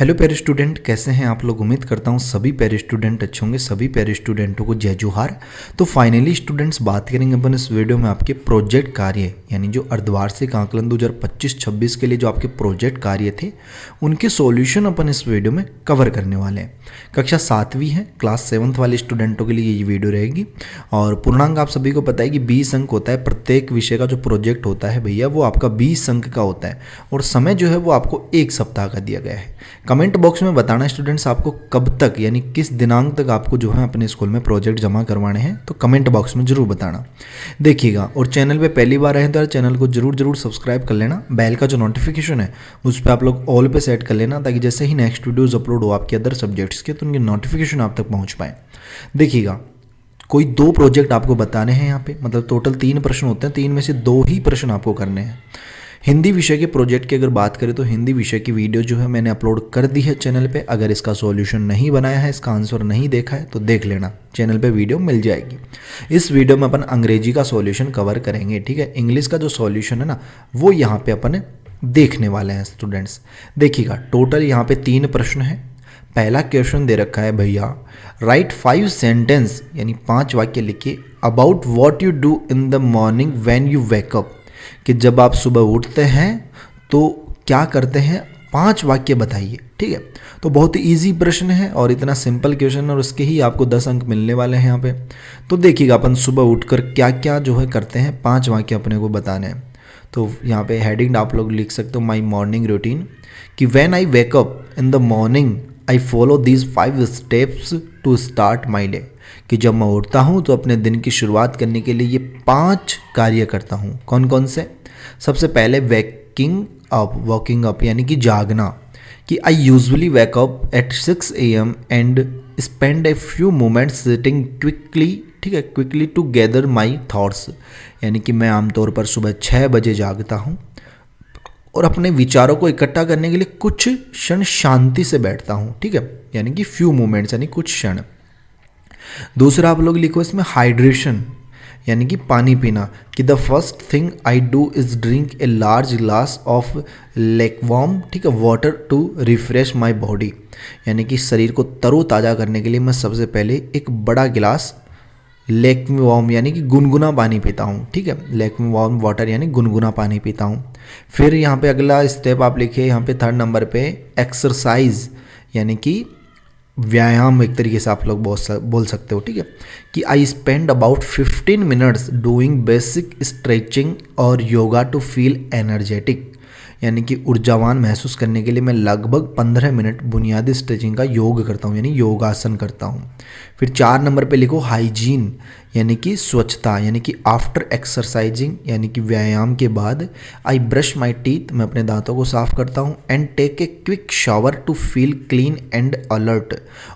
Hello प्यारे student, कैसे हैं आप लोग। उम्मीद करता हूँ सभी प्यारे स्टूडेंट अच्छे होंगे। सभी प्यारे स्टूडेंटों को जय जोहार। तो फाइनली स्टूडेंट्स, बात करेंगे अपन इस वीडियो में आपके प्रोजेक्ट कार्य यानी जो अर्धवार्षिक आकलन 2025-26 के लिए जो आपके प्रोजेक्ट कार्य थे उनके सॉल्यूशन अपन इस वीडियो में कवर करने वाले हैं। कक्षा 7वीं है, क्लास 7th वाले स्टूडेंटों के लिए ये वीडियो रहेगी। और पूर्णांक आप सभी को पता है कि 20 अंक होता है। प्रत्येक विषय का जो प्रोजेक्ट होता है भैया वो आपका 20 अंक का होता है और समय जो है वो आपको 1 सप्ताह का दिया गया है। कमेंट बॉक्स में बताना स्टूडेंट्स आपको कब तक यानी किस दिनांक तक आपको जो है अपने स्कूल में प्रोजेक्ट जमा करवाने हैं, तो कमेंट बॉक्स में जरूर बताना। देखिएगा, और चैनल पे पहली बार आए तो यार चैनल को जरूर सब्सक्राइब कर लेना। बेल का जो नोटिफिकेशन है उस पर आप लोग ऑल पे सेट कर लेना, ताकि जैसे ही नेक्स्ट वीडियोज़ अपलोड हो आपके अदर सब्जेक्ट्स के तो उनकी नोटिफिकेशन आप तक पहुँच पाए। देखिएगा, कोई 2 प्रोजेक्ट आपको बताने हैं यहाँ पे, मतलब टोटल 3 प्रश्न होते हैं, 3 में से 2 ही प्रश्न आपको करने हैं। हिंदी विषय के प्रोजेक्ट की अगर बात करें तो हिंदी विषय की वीडियो जो है मैंने अपलोड कर दी है चैनल पे। अगर इसका सॉल्यूशन नहीं बनाया है, इसका आंसर नहीं देखा है तो देख लेना, चैनल पे वीडियो मिल जाएगी। इस वीडियो में अपन अंग्रेजी का सॉल्यूशन कवर करेंगे, ठीक है। इंग्लिश का जो सॉल्यूशन है ना वो यहाँ पे अपन देखने वाले हैं स्टूडेंट्स। देखिएगा, टोटल यहाँ पे 3 प्रश्न है। पहला क्वेश्चन दे रखा है भैया, राइट 5 सेंटेंस यानी 5 वाक्य लिखिए about what you do in the morning when you wake up, कि जब आप सुबह उठते हैं तो क्या करते हैं, 5 वाक्य बताइए, ठीक है। तो बहुत ही ईजी प्रश्न है और इतना सिंपल क्वेश्चन है और उसके ही आपको 10 अंक मिलने वाले हैं यहाँ पे। तो देखिएगा, अपन सुबह उठकर क्या क्या जो है करते हैं, 5 वाक्य अपने को बताने हैं। तो यहाँ पे हेडिंग आप लोग लिख सकते हो, माई मॉर्निंग रूटीन, कि when I wake up in the morning I follow these 5 steps to start my day, कि जब मैं उठता हूँ तो अपने दिन की शुरुआत करने के लिए ये 5 कार्य करता हूँ। कौन कौन से? सबसे पहले वॉकिंग अप यानी कि जागना, कि I usually wake up at 6 AM and spend a few moments sitting quickly, ठीक है, quickly to gather my thoughts, यानी कि मैं आमतौर पर सुबह 6 बजे जागता हूँ और अपने विचारों को इकट्ठा करने के लिए कुछ क्षण शांति से बैठता हूँ, ठीक है, यानी कि फ्यू मोमेंट्स यानी कुछ क्षण। दूसरा आप लोग लिखो इसमें हाइड्रेशन, यानी कि पानी पीना, कि the first thing I do is drink a large glass of lukewarm, ठीक है, water to refresh my body, यानी कि शरीर को तरोताज़ा करने के लिए मैं सबसे पहले एक बड़ा गिलास लेकवार्म यानी कि गुनगुना पानी पीता हूँ, ठीक है, लेकवार्म वाटर यानी गुनगुना पानी पीता हूँ। फिर यहाँ पे अगला स्टेप आप लिखिए, यहाँ पे 3rd नंबर पे एक्सरसाइज यानी कि व्यायाम एक तरीके से आप लोग बोल सकते हो, ठीक है, कि I spend about 15 minutes doing basic stretching और योगा टू फील एनर्जेटिक, यानी कि ऊर्जावान महसूस करने के लिए मैं लगभग 15 मिनट बुनियादी स्ट्रेचिंग का योग करता हूँ, यानी योगासन करता हूँ। फिर 4 नंबर पे लिखो हाइजीन, यानी कि स्वच्छता, यानी कि आफ्टर एक्सरसाइजिंग यानी कि व्यायाम के बाद आई ब्रश माई टीथ, मैं अपने दांतों को साफ करता हूँ, and take a quick shower to feel clean and alert,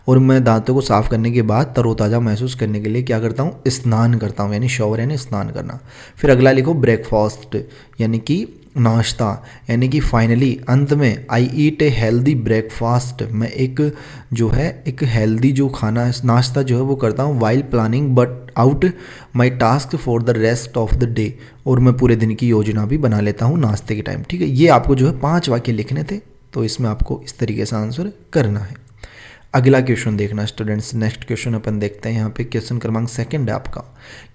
और मैं दांतों को साफ करने के बाद तरोताज़ा महसूस करने के लिए क्या करता हूँ, स्नान करता हूँ, यानी शावर यानी स्नान करना। फिर अगला लिखो ब्रेकफास्ट, यानी कि नाश्ता, यानी कि फाइनली अंत में आई ईट ए हेल्दी ब्रेकफास्ट, मैं एक जो है एक हेल्दी जो खाना नाश्ता जो है वो करता हूँ, while planning but out my task for the rest of the day, और मैं पूरे दिन की योजना भी बना लेता हूँ नाश्ते के टाइम, ठीक है। ये आपको जो है 5 वाक्य लिखने थे, तो इसमें आपको इस तरीके से आंसर करना है। अगला क्वेश्चन देखना स्टूडेंट्स, नेक्स्ट क्वेश्चन अपन देखते हैं। यहाँ पे क्वेश्चन क्रमांक 2 है आपका,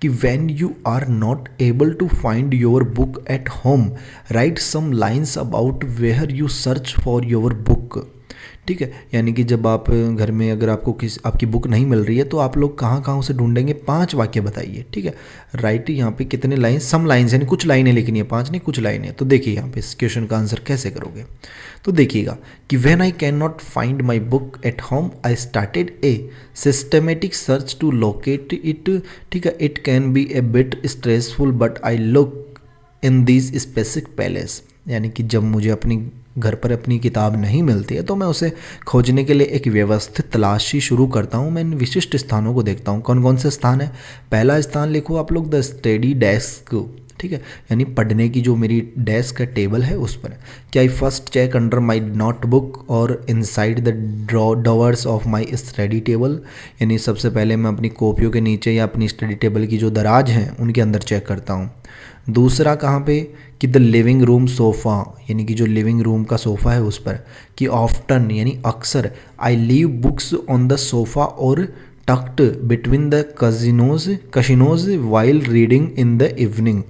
कि when you are not able to find your book at home write some lines about where you search for your book, ठीक है, यानी कि जब आप घर में अगर आपको आपकी बुक नहीं मिल रही है तो आप लोग कहाँ कहाँ उसे ढूंढेंगे, 5 वाक्य बताइए, ठीक है। राइट यहाँ पे कितने लाइन, सम लाइन्स यानी कुछ लाइनें लिखनी है, 5 नहीं कुछ लाइनें। तो देखिए यहाँ पे इस क्वेश्चन का आंसर कैसे करोगे, तो देखिएगा कि when I can not find my book at home I started a systematic search to locate it, ठीक है, it can be a bit stressful but I look in this specific place, यानी कि जब मुझे अपनी घर पर अपनी किताब नहीं मिलती है तो मैं उसे खोजने के लिए एक व्यवस्थित तलाशी शुरू करता हूँ। मैं इन विशिष्ट स्थानों को देखता हूँ। कौन कौन से स्थान है? पहला स्थान लिखो आप लोग द स्टडी डेस्क, ठीक है, यानी पढ़ने की जो मेरी डेस्क है, टेबल है, उस पर। क्या I first check under my notebook और inside the drawers of my study table, यानी सबसे पहले मैं अपनी कॉपियों के नीचे या अपनी स्टडी टेबल की जो दराज हैं उनके अंदर चेक करता हूँ। दूसरा कहाँ पे कि द लिविंग रूम सोफ़ा, यानी कि जो लिविंग रूम का सोफ़ा है उस पर, कि ऑफ्टन यानी अक्सर, I leave books on the sofa और tucked between the cushions while reading in the evening,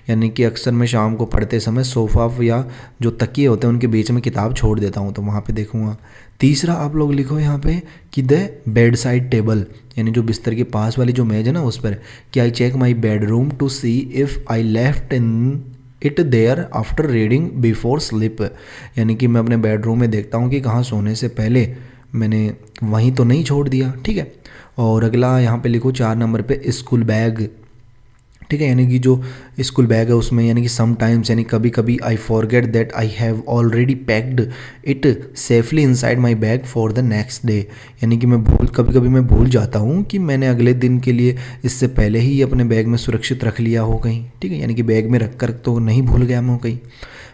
यानी कि अक्सर मैं शाम को पढ़ते समय सोफ़ा या जो तकिए होते हैं उनके बीच में किताब छोड़ देता हूँ तो वहाँ पे देखूँगा। तीसरा आप लोग लिखो यहाँ पे कि द बेड साइड टेबल, यानी जो बिस्तर के पास वाली जो मेज है ना उस पर, कि I check my bedroom to see if I left in it there after reading before sleep, यानी कि मैं अपने बेडरूम में देखता हूँ कि कहाँ सोने से पहले मैंने वहीं तो नहीं छोड़ दिया। ठीक है। और अगला यहाँ पे लिखो 4 नंबर पे स्कूल बैग। ठीक है, यानी कि जो स्कूल बैग है उसमें, यानी कि समटाइम्स यानी कभी कभी I forget that I have already packed it safely inside my bag for the next day, यानी कि कभी कभी मैं भूल जाता हूँ कि मैंने अगले दिन के लिए इससे पहले ही अपने बैग में सुरक्षित रख लिया हो कहीं। ठीक है, यानी कि बैग में रख कर तो नहीं भूल गया मैं कहीं।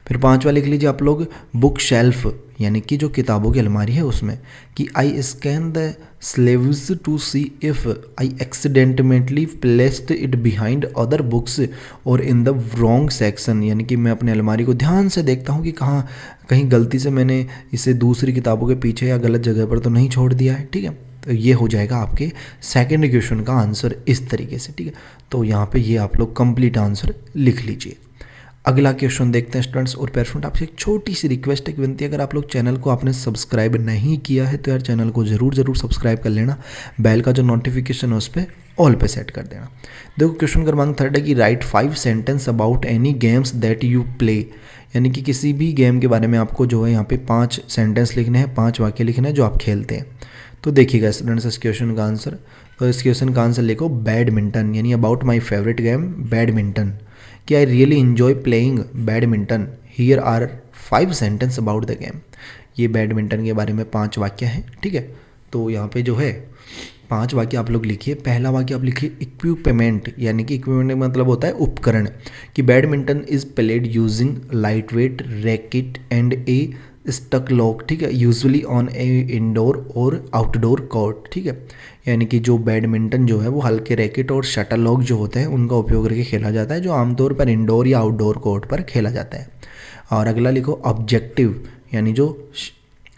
फिर 5वां लिख लीजिए आप लोग बुक शेल्फ, यानी कि जो किताबों की अलमारी है उसमें, कि I scan the shelves to see if I accidentally placed it behind other books और इन द रॉन्ग सेक्शन, यानी कि मैं अपने अलमारी को ध्यान से देखता हूँ कि कहाँ कहीं गलती से मैंने इसे दूसरी किताबों के पीछे या गलत जगह पर तो नहीं छोड़ दिया है। ठीक है, तो ये हो जाएगा आपके सेकंड क्वेश्चन का आंसर इस तरीके से। ठीक है, तो यहाँ पे ये आप लोग कंप्लीट आंसर लिख लीजिए। अगला क्वेश्चन देखते हैं स्टूडेंट्स और पेरेंट्स, आपसे एक छोटी सी रिक्वेस्ट है कि विनती, अगर आप लोग चैनल को आपने सब्सक्राइब नहीं किया है तो यार चैनल को ज़रूर सब्सक्राइब कर लेना, बेल का जो नोटिफिकेशन है उस पर ऑल पे सेट कर देना। देखो क्वेश्चन क्रमांक 3 है कि right 5 sentence about any games that you play, यानी कि किसी भी गेम के बारे में आपको जो है यहाँ पे 5 सेंटेंस लिखने हैं, 5 वाक्य लिखने हैं जो आप खेलते हैं। तो देखिएगा स्टूडेंट्स इस क्वेश्चन का आंसर, तो इस क्वेश्चन का आंसर लिखो बैडमिंटन, यानी about my favourite game badminton, कि I really enjoy playing badminton, here are 5 sentence about the game. ये बैडमिंटन के बारे में 5 वाक्य हैं। ठीक है, तो यहाँ पे जो है 5 वाक्य आप लोग लिखिए। पहला वाक्य आप लिखिए इक्विपमेंट, यानी कि इक्विपमेंट मतलब होता है उपकरण, कि badminton is played using light weight racket and a shuttlecock. ठीक है, यूजुअली ऑन ए इंडोर और आउटडोर कोर्ट। ठीक है, यानी कि जो बैडमिंटन जो है वो हल्के रैकेट और शटल लॉक जो होते हैं उनका उपयोग करके खेला जाता है, जो आमतौर पर इंडोर या आउटडोर कोर्ट पर खेला जाता है। और अगला लिखो ऑब्जेक्टिव, यानी जो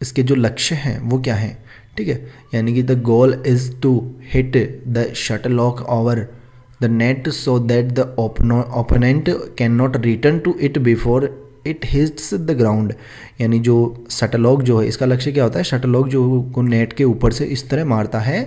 इसके जो लक्ष्य हैं वो क्या हैं। ठीक है, यानी कि the goal is to hit the shuttlecock over the net so that the opponent can not return to it before it hits the ground, यानी जो शटलॉक जो है इसका लक्ष्य क्या होता है, शटलॉक जो को नेट के ऊपर से इस तरह मारता है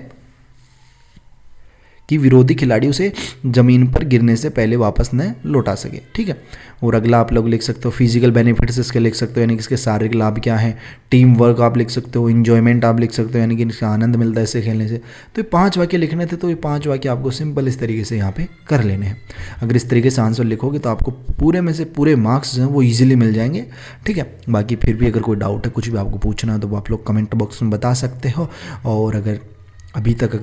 कि विरोधी खिलाड़ी उसे ज़मीन पर गिरने से पहले वापस न लौटा सके। ठीक है, और अगला आप लोग लिख सकते हो फिजिकल बेनिफिट्स इसके लिख सकते हो, यानी कि इसके शारीरिक लाभ क्या हैं। टीम वर्क आप लिख सकते हो, इन्जॉयमेंट आप लिख सकते हो, यानी कि इसका आनंद मिलता है इसे खेलने से। तो ये 5 वाक्य लिखने थे, तो ये 5 वाक्य आपको सिंपल इस तरीके से यहाँ पे कर लेने हैं। अगर इस तरीके से आंसर लिखोगे तो आपको पूरे में से पूरे मार्क्स जो हैं वो ईजिली मिल जाएंगे। ठीक है, बाकी फिर भी अगर कोई डाउट है, कुछ भी आपको पूछना है तो वो आप लोग कमेंट बॉक्स में बता सकते हो। और अगर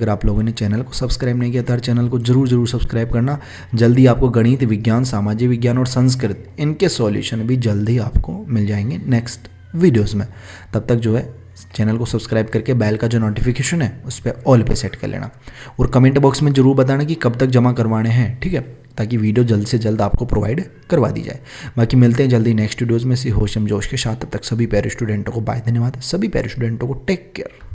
आप लोगों ने चैनल को सब्सक्राइब नहीं किया तो हर चैनल को ज़रूर सब्सक्राइब करना। जल्दी आपको गणित, विज्ञान, सामाजिक विज्ञान और संस्कृत इनके सॉल्यूशन भी जल्दी आपको मिल जाएंगे नेक्स्ट वीडियोस में। तब तक जो है चैनल को सब्सक्राइब करके बेल का जो नोटिफिकेशन है उस पर ऑल पे सेट कर लेना, और कमेंट बॉक्स में ज़रूर बताना कि कब तक जमा करवाने हैं। ठीक है, ताकि वीडियो जल्द से जल्द आपको प्रोवाइड करवा दी जाए। बाकी मिलते हैं जल्दी नेक्स्ट वीडियोज़ में इसी होशम जोश के साथ। तब तक सभी पैर स्टूडेंटों को बाय, धन्यवाद। सभी पैर स्टूडेंटों को टेक केयर।